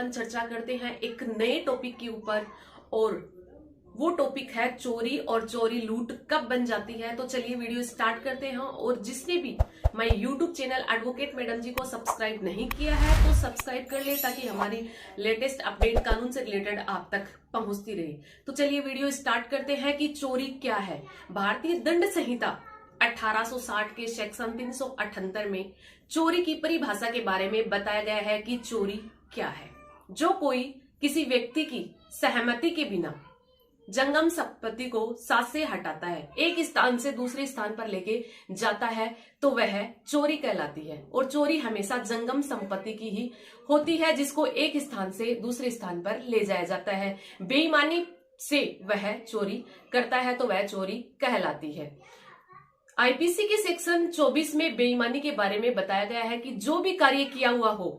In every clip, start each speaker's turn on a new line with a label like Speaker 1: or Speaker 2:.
Speaker 1: अपन चर्चा करते हैं एक नए टॉपिक के ऊपर, और वो टॉपिक है चोरी और चोरी लूट कब बन जाती है। तो चलिए वीडियो स्टार्ट करते हैं। और जिसने भी मैं यूट्यूब चैनल एडवोकेट मैडम जी को सब्सक्राइब नहीं किया है तो सब्सक्राइब कर ले, ताकि हमारी लेटेस्ट अपडेट कानून से रिलेटेड आप तक पहुंचती रहे। तो चलिए वीडियो स्टार्ट करते हैं कि चोरी क्या है। भारतीय दंड संहिता 1860 के सेक्शन 378 में चोरी की परिभाषा के बारे में बताया गया है कि चोरी क्या है। जो कोई किसी व्यक्ति की सहमति के बिना जंगम संपत्ति को साथ से हटाता है, एक स्थान से दूसरे स्थान पर लेके जाता है, तो वह चोरी कहलाती है। और चोरी हमेशा जंगम संपत्ति की ही होती है, जिसको एक स्थान से दूसरे स्थान पर ले जाया जाता है। बेईमानी से वह चोरी करता है तो वह चोरी कहलाती है। आईपीसी के सेक्शन 24 में बेईमानी के बारे में बताया गया है कि जो भी कार्य किया हुआ हो,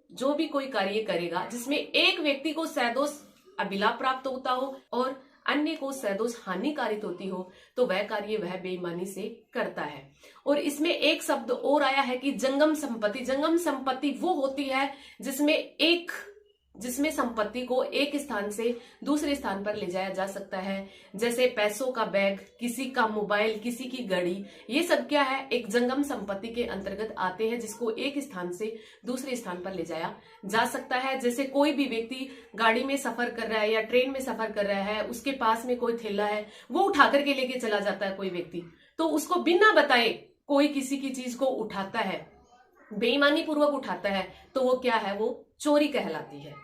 Speaker 1: जो भी कोई कार्य करेगा जिसमें एक व्यक्ति को सैदोष अभिलाभ प्राप्त होता हो और अन्य को सैदोष हानि कारित होती हो, तो वह कार्य वह बेईमानी से करता है। और इसमें एक शब्द और आया है कि जंगम संपत्ति। जंगम संपत्ति वो होती है जिसमें संपत्ति को एक स्थान से दूसरे स्थान पर ले जाया जा सकता है, जैसे पैसों का बैग, किसी का मोबाइल, किसी की घड़ी। ये सब क्या है, एक जंगम संपत्ति के अंतर्गत आते हैं, जिसको एक स्थान से दूसरे स्थान पर ले जाया जा सकता है। जैसे कोई भी व्यक्ति गाड़ी में सफर कर रहा है या ट्रेन में सफर कर रहा है, उसके पास में कोई थैला है, वो उठा करके लेके चला जाता है कोई व्यक्ति, तो उसको बिना बताए कोई किसी की चीज को उठाता है, बेईमानी पूर्वक उठाता है, तो वो क्या है, वो चोरी कहलाती है।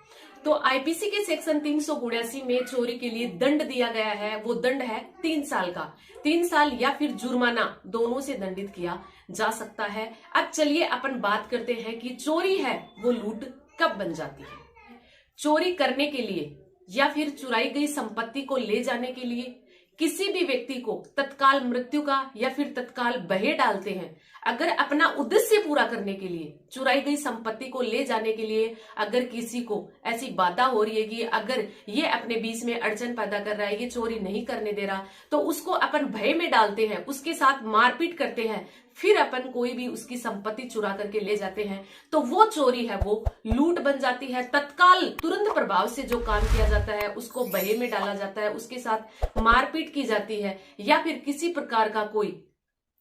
Speaker 1: तो आईपीसी के सेक्शन 382 में चोरी के लिए दंड दिया गया है। वो दंड है 3 साल का। 3 साल या फिर जुर्माना, दोनों से दंडित किया जा सकता है। अब चलिए अपन बात करते हैं कि चोरी है वो लूट कब बन जाती है। चोरी करने के लिए या फिर चुराई गई संपत्ति को ले जाने के लिए किसी भी व्यक्ति को तत्काल मृत्यु का या फिर तत्काल बहे डालते हैं। अगर अपना उद्देश्य पूरा करने के लिए, चुराई गई संपत्ति को ले जाने के लिए अगर किसी को ऐसी बाधा हो रही है कि अगर ये अपने बीच में अड़चन पैदा कर रहा है, ये चोरी नहीं करने दे रहा, तो उसको अपन भय में डालते हैं, उसके साथ मारपीट करते हैं, फिर अपन कोई भी उसकी संपत्ति चुरा करके ले जाते हैं, तो वो चोरी है वो लूट बन जाती है। तत्काल तुरंत प्रभाव से जो काम किया जाता है, उसको भय में डाला जाता है, उसके साथ मारपीट की जाती है, या फिर किसी प्रकार का कोई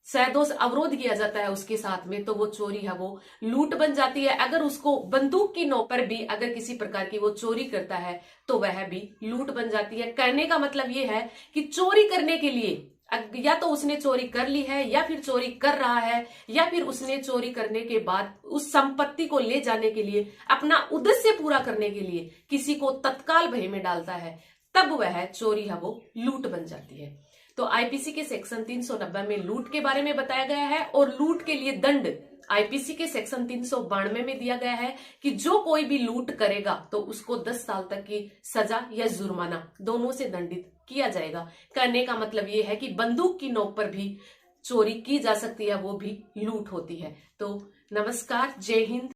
Speaker 1: सैदोष अवरोध किया जाता है उसके साथ में, तो वो चोरी है वो लूट बन जाती है। अगर उसको बंदूक की नोक पर भी अगर किसी प्रकार की वो चोरी करता है तो वह भी लूट बन जाती है। कहने का मतलब ये है कि चोरी करने के लिए या तो उसने चोरी कर ली है, या फिर चोरी कर रहा है, या फिर उसने चोरी करने के बाद उस संपत्ति को ले जाने के लिए, अपना उद्देश्य पूरा करने के लिए किसी को तत्काल भय में डालता है, तब वह चोरी है वो लूट बन जाती है। तो आईपीसी के सेक्शन 390 में लूट के बारे में बताया गया है, और लूट के लिए दंड आईपीसी के सेक्शन 392 में दिया गया है कि जो कोई भी लूट करेगा तो उसको 10 साल तक की सजा या जुर्माना दोनों से दंडित किया जाएगा। कहने का मतलब ये है कि बंदूक की नोक पर भी चोरी की जा सकती है, वो भी लूट होती है। तो नमस्कार, जय हिंद।